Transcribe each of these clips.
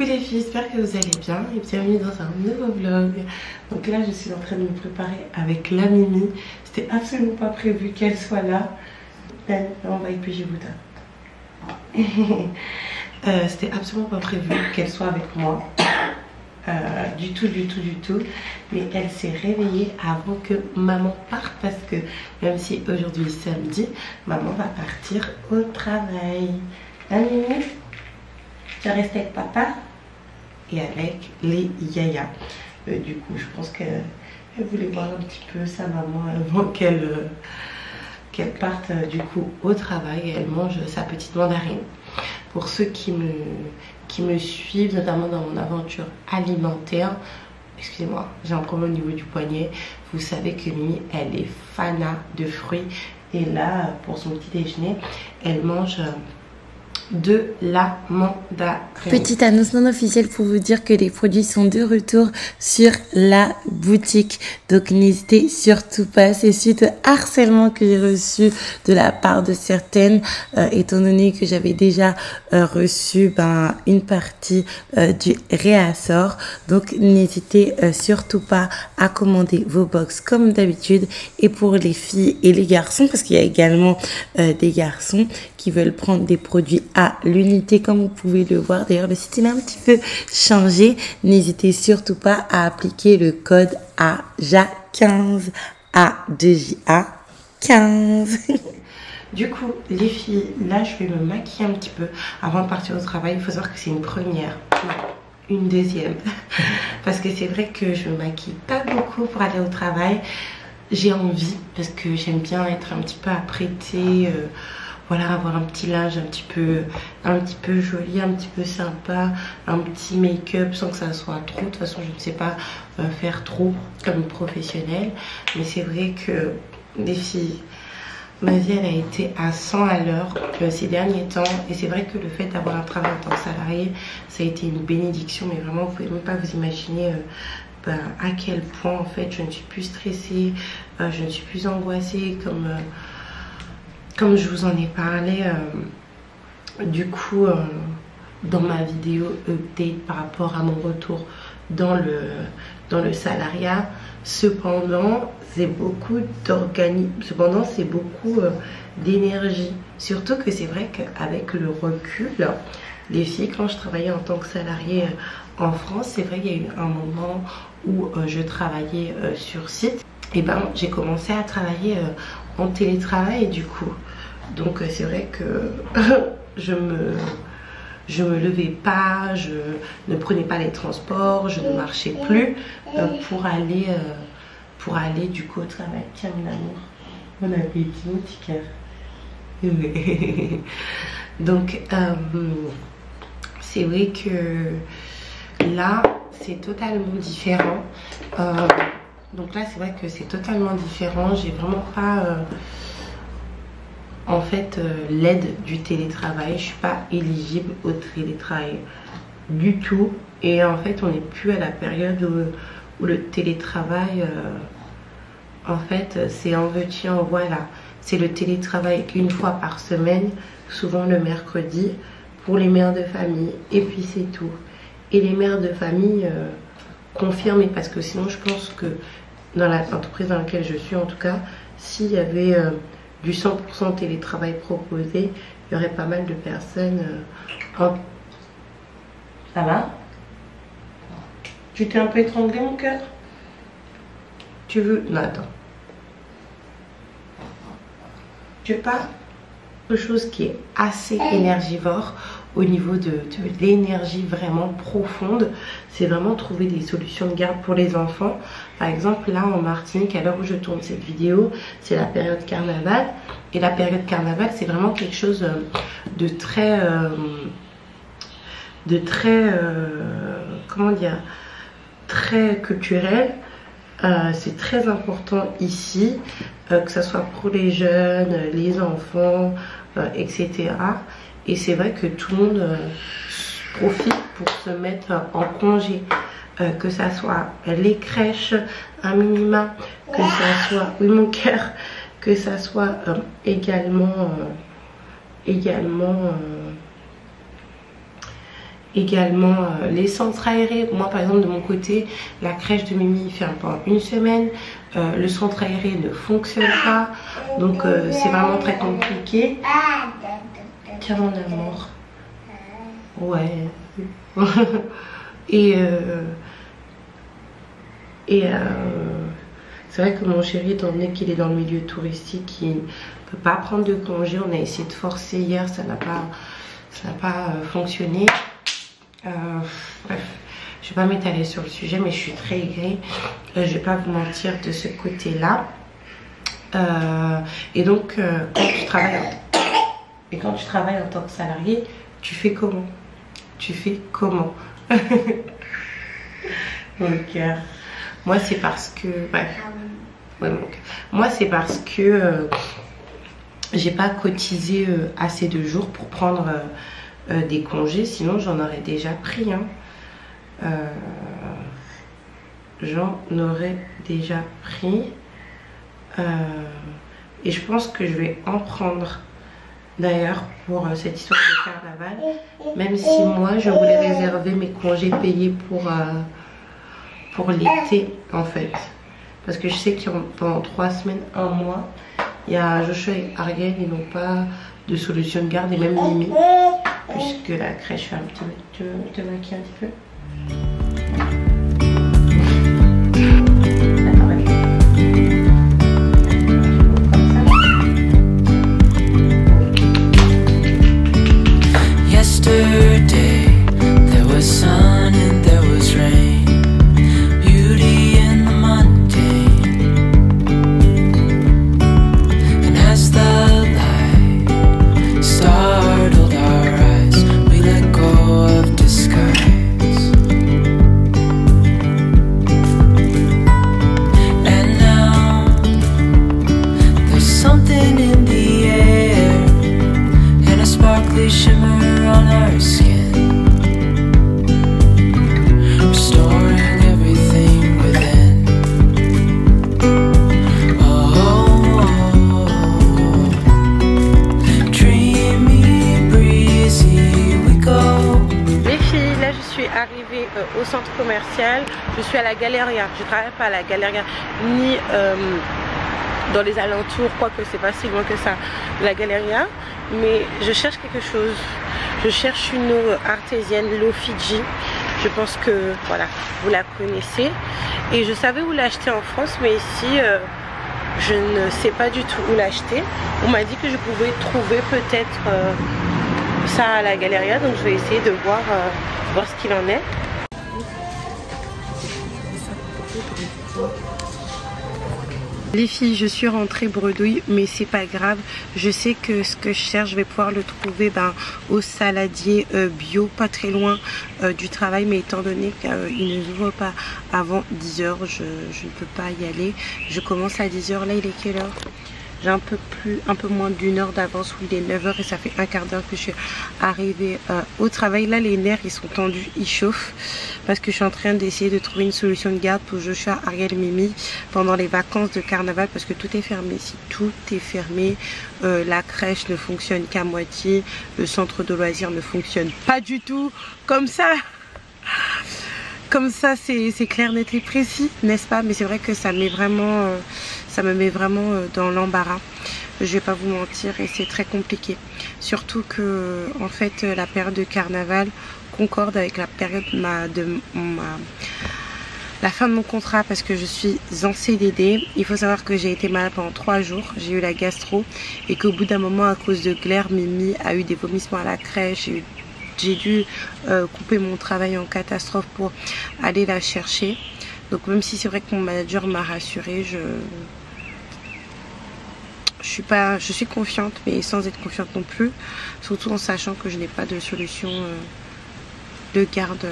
les filles, j'espère que vous allez bien et bienvenue dans un nouveau vlog. Donc là je suis en train de me préparer avec la Mimi. C'était absolument pas prévu qu'elle soit là. On va épuiser Bouddha. C'était absolument pas prévu qu'elle soit avec moi. Du tout. Mais elle s'est réveillée avant que maman parte parce que même si aujourd'hui est samedi, maman va partir au travail. Hein, Mimi? Tu vas rester avec papa et avec les yaya. Du coup, je pense qu'elle voulait voir un petit peu sa maman avant qu'elle parte du coup au travail. Elle mange sa petite mandarine. Pour ceux qui me suivent, notamment dans mon aventure alimentaire, excusez-moi, j'ai un problème au niveau du poignet. Vous savez que Mimi, elle est fanat de fruits. Et là, pour son petit déjeuner, elle mange de la mandarine. Petite annonce non officielle pour vous dire que les produits sont de retour sur la boutique. Donc n'hésitez surtout pas. C'est suite au harcèlement que j'ai reçu de la part de certaines, étant donné que j'avais déjà reçu une partie du réassort. Donc n'hésitez surtout pas à commander vos box comme d'habitude. Et pour les filles et les garçons, parce qu'il y a également des garçons qui veulent prendre des produits à l'unité, comme vous pouvez le voir. D'ailleurs, le site il a un petit peu changé. N'hésitez surtout pas à appliquer le code AJA15, A2JA15. Du coup, les filles, là, je vais me maquiller un petit peu avant de partir au travail. Il faut savoir que c'est une première, une deuxième. Parce que c'est vrai que je me maquille pas beaucoup pour aller au travail. J'ai envie, parce que j'aime bien être un petit peu apprêtée, voilà, avoir un petit linge un petit peu joli, un petit peu sympa, un petit make-up sans que ça soit trop. De toute façon, je ne sais pas faire trop comme professionnelle. Mais c'est vrai que les filles, ma vie, elle a été à 100 à l'heure ces derniers temps. Et c'est vrai que le fait d'avoir un travail en tant que salarié, ça a été une bénédiction. Mais vraiment, vous ne pouvez même pas vous imaginer à quel point, en fait, je ne suis plus stressée, je ne suis plus angoissée comme je vous en ai parlé du coup dans ma vidéo update par rapport à mon retour dans le salariat. Cependant, c'est beaucoup d'énergie. Surtout que c'est vrai qu'avec le recul, les filles, quand je travaillais en tant que salariée en France, c'est vrai qu'il y a eu un moment où je travaillais sur site. Et j'ai commencé à travailler en télétravail du coup. Donc c'est vrai que je me levais pas, je ne prenais pas les transports, je ne marchais plus pour aller du coup au travail. Tiens mon amour, bon appétit mon petit cœur. Donc c'est vrai que là c'est totalement différent. Donc là c'est vrai que c'est totalement différent. J'ai vraiment pas en fait l'aide du télétravail. Je suis pas éligible au télétravail du tout. Et en fait on n'est plus à la période où le télétravail en fait c'est en veux-tu en voilà. C'est le télétravail une fois par semaine, souvent le mercredi, pour les mères de famille. Et puis c'est tout. Et les mères de famille confirmez, parce que sinon je pense que dans l'entreprise dans laquelle je suis en tout cas, s'il y avait du 100% télétravail proposé, il y aurait pas mal de personnes Ça va? Tu t'es un peu étranglé mon cœur? Tu veux? Non, attends. Tu veux pas? Quelque chose qui est assez énergivore au niveau de l'énergie vraiment profonde, c'est vraiment trouver des solutions de garde pour les enfants. Par exemple là en Martinique, à l'heure où je tourne cette vidéo, c'est la période carnaval. Et la période carnaval, c'est vraiment quelque chose de très comment dire, très culturel. C'est très important ici, que ce soit pour les jeunes, les enfants, etc. Et c'est vrai que tout le monde profite pour se mettre en congé, que ça soit les crèches, un minima, que ça soit, oui mon cœur, que ça soit également également les centres aérés. Moi par exemple de mon côté, la crèche de Mimi ferme pendant une semaine, le centre aéré ne fonctionne pas, donc c'est vraiment très compliqué. Tiens mon amour. Ouais. et c'est vrai que mon chéri, étant donné qu'il est dans le milieu touristique, il ne peut pas prendre de congé. On a essayé de forcer hier, ça n'a pas fonctionné. Bref, je vais pas m'étaler sur le sujet, mais je suis très aigrie. Je vais pas vous mentir de ce côté-là. Et donc, quand tu travailles en tant que salarié, tu fais comment? Donc, moi c'est parce que j'ai pas cotisé assez de jours pour prendre des congés, sinon j'en aurais déjà pris hein. Et je pense que je vais en prendre d'ailleurs pour cette histoire de carnaval, même si moi je voulais réserver mes congés payés pour l'été en fait, parce que je sais que pendant 3 semaines, 1 mois, il y a Joshua et Ariel, ils n'ont pas de solution de garde, et même Mimi, puisque la crèche ferme. Tu veux te maquiller un petit peu? Au centre commercial, je suis à la Galleria, je travaille pas à la Galleria ni dans les alentours, quoique c'est pas si loin que ça, de la Galleria, mais je cherche quelque chose. Je cherche une eau artésienne, l'eau Fidji. Je pense que voilà, vous la connaissez, et je savais où l'acheter en France, mais ici je ne sais pas du tout où l'acheter. On m'a dit que je pouvais trouver peut-être ça à la Galleria, donc je vais essayer de voir ce qu'il en est. Les filles, je suis rentrée bredouille, mais c'est pas grave. Je sais que ce que je cherche, je vais pouvoir le trouver au saladier bio, pas très loin du travail. Mais étant donné qu'il ne ouvre pas avant 10 h, je ne peux pas y aller. Je commence à 10 h. Là, il est quelle heure? J'ai un peu moins d'1 heure d'avance, où il est 9 h, et ça fait un quart d'heure que je suis arrivée au travail. Là, les nerfs, ils sont tendus, ils chauffent, parce que je suis en train d'essayer de trouver une solution de garde pour Joshua, Ariel et Mimi pendant les vacances de carnaval, parce que tout est fermé ici, tout est fermé. La crèche ne fonctionne qu'à moitié, le centre de loisirs ne fonctionne pas du tout. Comme ça, c'est clair, net et précis, n'est-ce pas? Mais c'est vrai que ça me met vraiment dans l'embarras. Je vais pas vous mentir, et c'est très compliqué. Surtout que en fait la période de carnaval concorde avec la période la fin de mon contrat, parce que je suis en CDD. Il faut savoir que j'ai été malade pendant 3 jours, j'ai eu la gastro, et qu'au bout d'un moment, à cause de glaire, Mimi a eu des vomissements à la crèche. J'ai dû couper mon travail en catastrophe pour aller la chercher. Donc même si c'est vrai que mon manager m'a rassurée, je suis confiante, mais sans être confiante non plus, surtout en sachant que je n'ai pas de solution de garde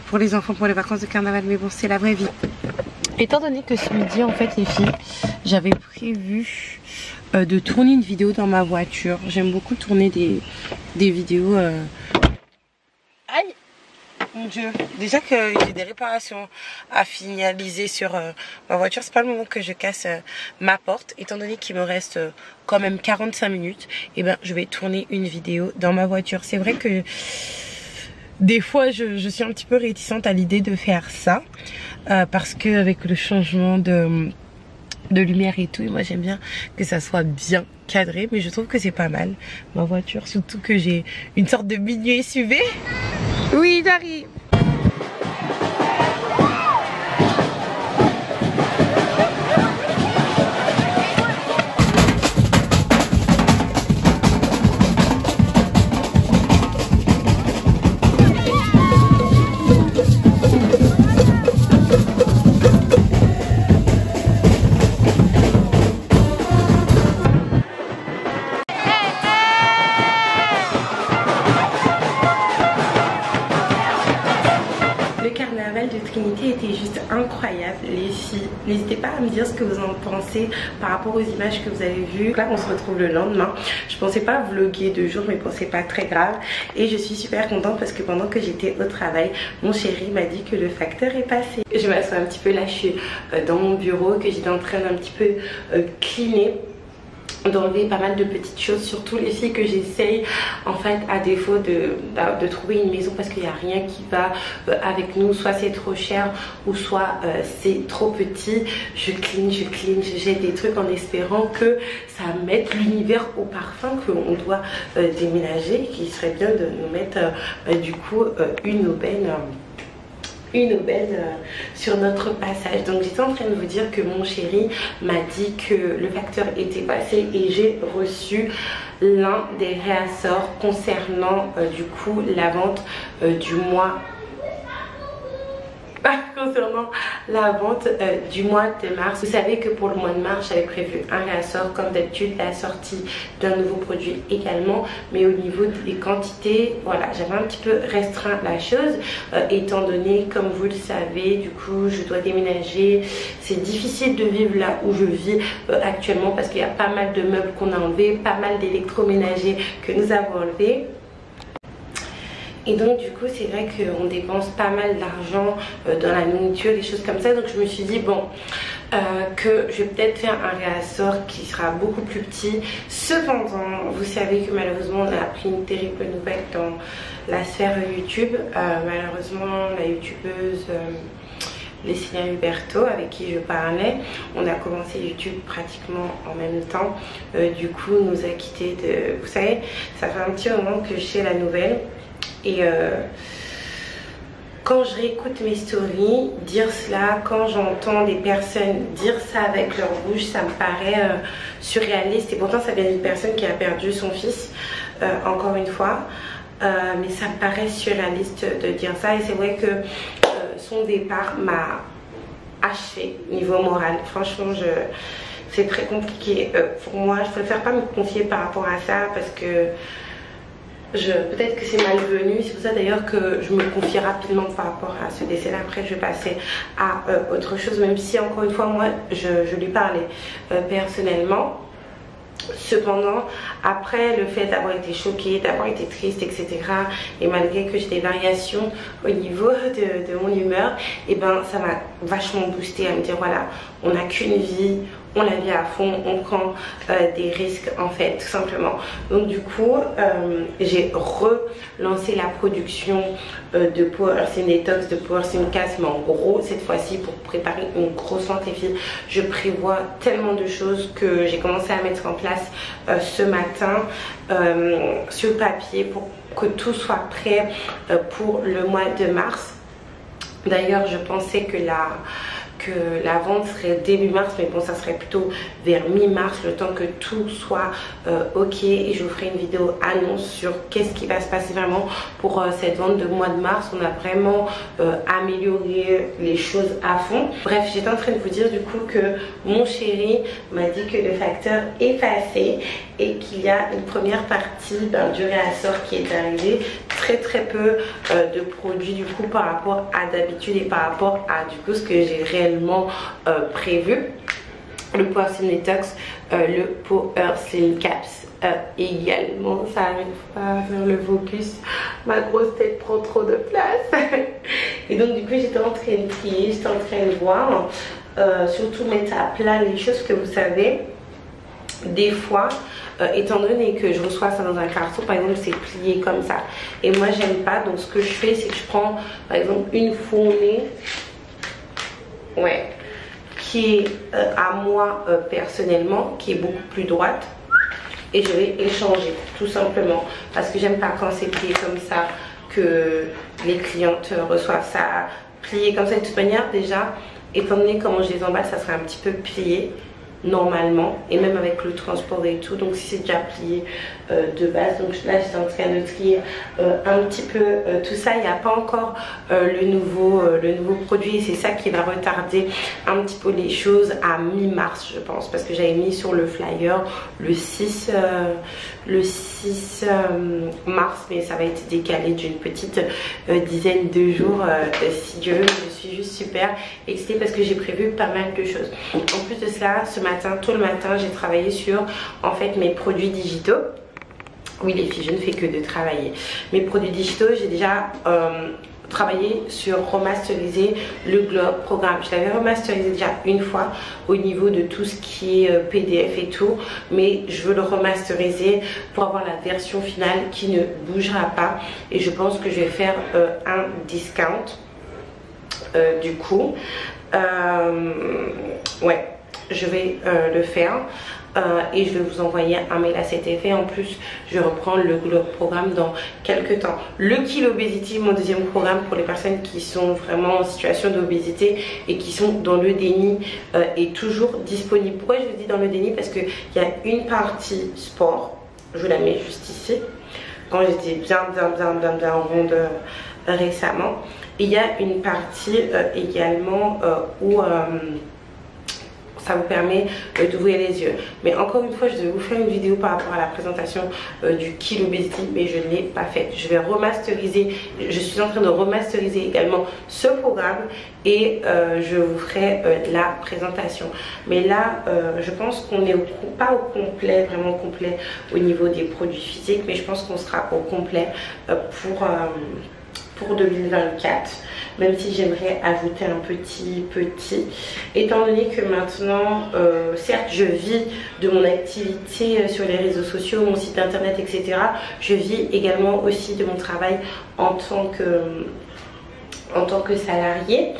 pour les enfants, pour les vacances de carnaval. Mais bon, c'est la vraie vie. Étant donné que ce midi, en fait, les filles, j'avais prévu de tourner une vidéo dans ma voiture. J'aime beaucoup tourner des vidéos. Aïe! Mon Dieu, déjà que j'ai des réparations à finaliser sur ma voiture, c'est pas le moment que je casse ma porte. Étant donné qu'il me reste quand même 45 minutes, et ben je vais tourner une vidéo dans ma voiture. C'est vrai que des fois je suis un petit peu réticente à l'idée de faire ça parce que avec le changement de lumière et tout, et moi j'aime bien que ça soit bien cadré, mais je trouve que c'est pas mal ma voiture, surtout que j'ai une sorte de mini SUV. Oui, j'arrive. Était juste incroyable, les filles. N'hésitez pas à me dire ce que vous en pensez par rapport aux images que vous avez vues. Là on se retrouve le lendemain. Je pensais pas vlogger 2 jours, mais bon, c'est pas très grave, et je suis super contente parce que pendant que j'étais au travail, mon chéri m'a dit que le facteur est passé. Je m'assois un petit peu là, je suis dans mon bureau, que j'étais en train d'un petit peu cleaner, d'enlever pas mal de petites choses, surtout les filles, que j'essaye en fait, à défaut de trouver une maison parce qu'il n'y a rien qui va avec nous, soit c'est trop cher ou soit c'est trop petit. Je clean, je jette des trucs en espérant que ça mette l'univers au parfum, qu'on doit déménager, qu'il serait bien de nous mettre du coup une aubaine sur notre passage. Donc j'étais en train de vous dire que mon chéri m'a dit que le facteur était passé et j'ai reçu l'un des réassorts concernant du coup la vente du mois du mois de mars. Vous savez que pour le mois de mars j'avais prévu un réassort comme d'habitude, la sortie d'un nouveau produit également, mais au niveau des quantités, voilà, j'avais un petit peu restreint la chose étant donné, comme vous le savez, du coup je dois déménager. C'est difficile de vivre là où je vis actuellement parce qu'il y a pas mal de meubles qu'on a enlevés, pas mal d'électroménagers que nous avons enlevés. Et donc du coup c'est vrai qu'on dépense pas mal d'argent dans la nourriture, des choses comme ça. Donc je me suis dit bon, que je vais peut-être faire un réassort qui sera beaucoup plus petit. Cependant, vous savez que malheureusement on a appris une terrible nouvelle dans la sphère YouTube. Malheureusement la youtubeuse Leslia Huberto, avec qui je parlais, on a commencé YouTube pratiquement en même temps, du coup nous a quittés de... Vous savez, ça fait un petit moment que je sais la nouvelle. Et quand je réécoute mes stories, dire cela, quand j'entends des personnes dire ça avec leur bouche, ça me paraît surréaliste. Et pourtant ça vient d'une personne qui a perdu son fils, encore une fois. Mais ça me paraît surréaliste de dire ça. Et c'est vrai que son départ m'a achevé niveau moral. Franchement, c'est très compliqué pour moi. Je préfère pas me confier par rapport à ça parce que peut-être que c'est malvenu. C'est pour ça d'ailleurs que je me confie rapidement par rapport à ce décès là. Après je vais passer à autre chose, même si encore une fois moi je lui parlais personnellement. Cependant, après le fait d'avoir été choquée, d'avoir été triste, etc., et malgré que j'ai des variations au niveau de mon humeur, et ben ça m'a vachement boosté à me dire voilà, on n'a qu'une vie, on la vit à fond, on prend des risques en fait, tout simplement. Donc du coup, j'ai relancé la production de Power Sim Detox, de Power Sim Cast, mais en gros cette fois-ci pour préparer une grosse vente, les filles. Je prévois tellement de choses que j'ai commencé à mettre en place ce matin sur le papier pour que tout soit prêt pour le mois de mars. D'ailleurs je pensais que la vente serait début mars, mais bon ça serait plutôt vers mi-mars, le temps que tout soit ok, et je vous ferai une vidéo annonce sur qu'est-ce qui va se passer vraiment pour cette vente de mois de mars. On a vraiment amélioré les choses à fond. Bref, j'étais en train de vous dire du coup que mon chéri m'a dit que le facteur est passé et qu'il y a une première partie du réassort qui est arrivé. Très peu de produits du coup par rapport à d'habitude et par rapport à du coup ce que j'ai réellement prévu. le Power Slim Detox, le Power Slim Caps également. Ça arrive pas à faire le focus, ma grosse tête prend trop de place. Et donc du coup j'étais en train de trier, j'étais en train de voir, surtout mettre à plat les choses que vous savez. Des fois, étant donné que je reçois ça dans un carton, par exemple c'est plié comme ça, et moi j'aime pas, donc ce que je fais c'est que je prends par exemple une fournée, ouais, qui est à moi personnellement, qui est beaucoup plus droite, et je vais échanger tout simplement parce que j'aime pas quand c'est plié comme ça, que les clientes reçoivent ça plié comme ça. De toute manière déjà, étant donné comment je les emballe, ça sera un petit peu plié normalement, et même avec le transport et tout, donc si c'est déjà plié de base. Donc là j'étais en train de trier un petit peu tout ça. Il n'y a pas encore le nouveau produit, et c'est ça qui va retarder un petit peu les choses à mi-mars je pense, parce que j'avais mis sur le flyer le 6 mars, mais ça va être décalé d'une petite dizaine de jours si Dieu veut. Je suis juste super excitée parce que j'ai prévu pas mal de choses. En plus de cela, ce matin, tôt le matin, j'ai travaillé sur en fait mes produits digitaux. Oui les filles, je ne fais que de travailler. Mes produits digitaux, j'ai déjà travaillé sur remasteriser le Globe programme. Je l'avais remasterisé déjà une fois au niveau de tout ce qui est PDF et tout, mais je veux le remasteriser pour avoir la version finale qui ne bougera pas, et je pense que je vais faire un discount du coup. Ouais, je vais le faire. Et je vais vous envoyer un mail à cet effet. En plus, je reprends le Globe programme dans quelques temps. Le Kill Obesity, mon deuxième programme pour les personnes qui sont vraiment en situation d'obésité et qui sont dans le déni, est toujours disponible. Pourquoi je vous dis dans le déni? Parce qu'il y a une partie sport, je la mets juste ici, quand j'étais bien ronde récemment. Et il y a une partie également où ça vous permet d'ouvrir les yeux. Mais encore une fois, je devais vous faire une vidéo par rapport à la présentation du Kill Obesity, mais je ne l'ai pas faite. Je vais remasteriser, je suis en train de remasteriser également ce programme, et je vous ferai la présentation. Mais là, je pense qu'on n'est pas au complet, vraiment complet au niveau des produits physiques, mais je pense qu'on sera au complet pour 2024, même si j'aimerais ajouter un petit, étant donné que maintenant, certes je vis de mon activité sur les réseaux sociaux, mon site internet, etc. Je vis également aussi de mon travail en tant que salarié.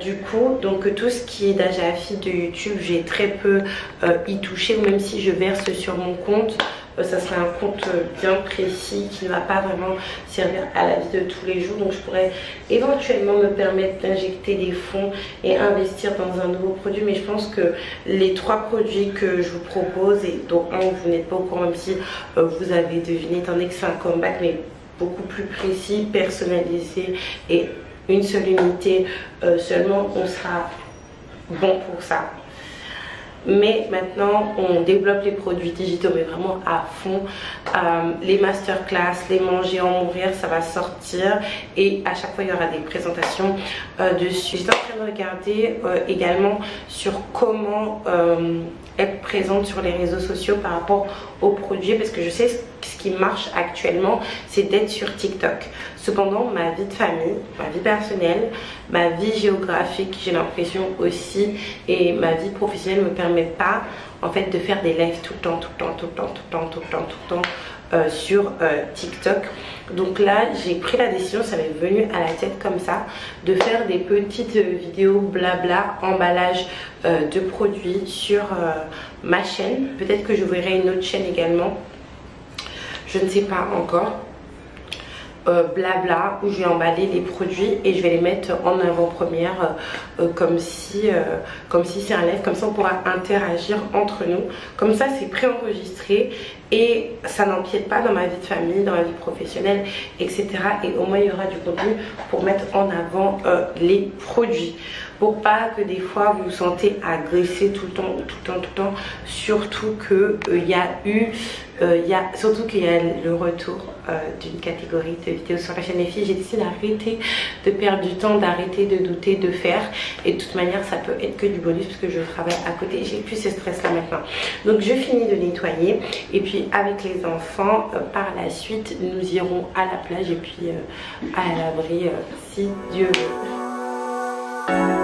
Du coup, donc tout ce qui est d'Ajafi de YouTube, j'ai très peu y touché, même si je verse sur mon compte. Ça serait un compte bien précis qui ne va pas vraiment servir à la vie de tous les jours, donc je pourrais éventuellement me permettre d'injecter des fonds et investir dans un nouveau produit. Mais je pense que les 3 produits que je vous propose, et dont un vous n'êtes pas au courant, même si vous avez deviné, étant donné que c'est un comeback, mais beaucoup plus précis, personnalisé et une seule unité seulement, on sera bon pour ça. Mais maintenant on développe les produits digitaux, mais vraiment à fond. Les masterclass, les manger en mourir, ça va sortir, et à chaque fois il y aura des présentations dessus. J'étais en train de regarder également sur comment être présente sur les réseaux sociaux par rapport aux produits, parce que je sais ce qui marche actuellement, c'est d'être sur TikTok. Cependant, ma vie de famille, ma vie personnelle, ma vie géographique, j'ai l'impression aussi, et ma vie professionnelle me permet pas en fait de faire des lives tout le temps sur TikTok. Donc là j'ai pris la décision, ça m'est venu à la tête comme ça, de faire des petites vidéos blabla, emballage de produits sur ma chaîne. Peut-être que je verrai une autre chaîne également, je ne sais pas encore. Blabla, où je vais emballer les produits et je vais les mettre en avant-première comme si c'est un live, comme ça on pourra interagir entre nous, comme ça c'est préenregistré et ça n'empiète pas dans ma vie de famille, dans ma vie professionnelle, etc. Et au moins il y aura du contenu pour mettre en avant les produits, pour pas que des fois vous vous sentez agressé tout le temps, surtout que il y a eu Surtout qu'il y a le retour d'une catégorie de vidéos sur la chaîne des filles. J'ai décidé d'arrêter de perdre du temps, d'arrêter de douter, de faire. Et de toute manière, ça peut être que du bonus parce que je travaille à côté. J'ai plus ce stress là maintenant. Donc je finis de nettoyer. Et puis avec les enfants, par la suite, nous irons à la plage et puis à l'abri si Dieu veut.